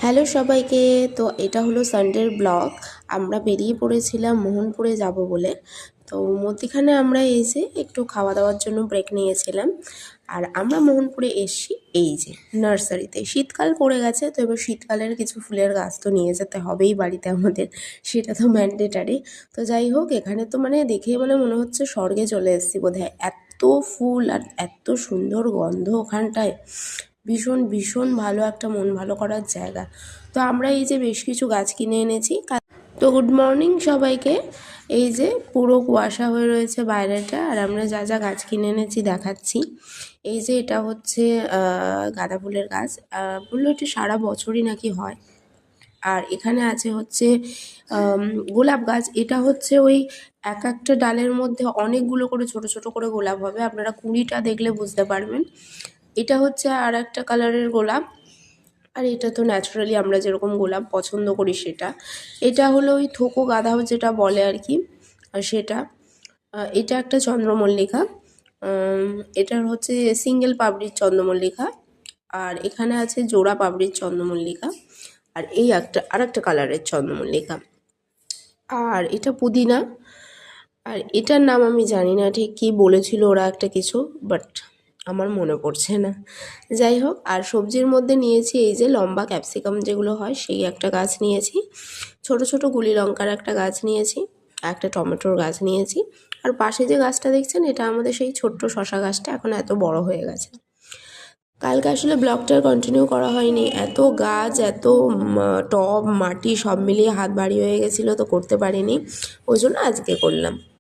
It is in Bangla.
হ্যালো সবাইকে। তো এটা হলো সানডের ব্লগ। আমরা বেরিয়ে পড়েছিলাম মোহনপুরে যাব বলে। তো মধ্যিখানে আমরা এসে একটু খাওয়া দাওয়ার জন্য ব্রেক নিয়েছিলাম। আর আমরা মোহনপুরে এসছি এই যে নার্সারিতে। শীতকাল পড়ে গেছে, তো এবার শীতকালের কিছু ফুলের গাছ তো নিয়ে যেতে হবেই বাড়িতে আমাদের, সেটা তো ম্যান্ডেটারি। তো যাই হোক, এখানে তো মানে দেখে মনে হচ্ছে স্বর্গে চলে এসেছি বোধহয়। এত ফুল আর এত সুন্দর গন্ধ ওখানটায়, ভীষণ ভীষণ ভালো একটা মন ভালো করার জায়গা। তো আমরা এই যে বেশ কিছু গাছ কিনে এনেছি। তো গুড মর্নিং সবাইকে। এই যে পুরো কুয়াশা হয়ে রয়েছে বাইরেটা, আর আমরা যা যা গাছ কিনে এনেছি দেখাচ্ছি। এই যে এটা হচ্ছে গাঁদা ফুলের গাছ। বললো এটি সারা বছরই নাকি হয়। আর এখানে আছে হচ্ছে গোলাপ গাছ। এটা হচ্ছে ওই এক একটা ডালের মধ্যে অনেকগুলো করে ছোট ছোট করে গোলাপ হবে, আপনারা কুঁড়িটা দেখলে বুঝতে পারবেন। এটা হচ্ছে আর একটা কালারের গোলাপ। আর এটা তো ন্যাচারালি আমরা যেরকম গোলাপ পছন্দ করি সেটা। এটা হলো ওই থোকো গাঁদা যেটা বলে আর কি, আর সেটা। এটা একটা চন্দ্রমল্লিকা। এটার হচ্ছে সিঙ্গেল পাপড়ির চন্দ্রমল্লিকা। আর এখানে আছে জোড়া পাপড়ির চন্দ্রমল্লিকা। আর এই আরেকটা কালারের চন্দ্রমল্লিকা। আর এটা পুদিনা। আর এটার নাম আমি জানি না ঠিক কী বলেছিল ওরা, একটা কিছু, বাট আমার মনে পড়ছে না। যাই হোক, আর সবজির মধ্যে নিয়েছি এই যে লম্বা ক্যাপসিকাম যেগুলো হয় সেই একটা গাছ নিয়েছি, ছোট ছোট গুলি লঙ্কার একটা গাছ নিয়েছি, একটা টমেটোর গাছ নিয়েছি। আর পাশে যে গাছটা দেখছেন এটা আমাদের সেই ছোট্ট শশা গাছটা, এখন এত বড় হয়ে গেছে। কালকে আসলে ব্লগটার কন্টিনিউ করা হয়নি, এত গাছ, এত টব মাটি সব মিলিয়ে হাত ভারী হয়ে গেছিলো, তো করতে পারিনি। ওই জন্য আজকে করলাম।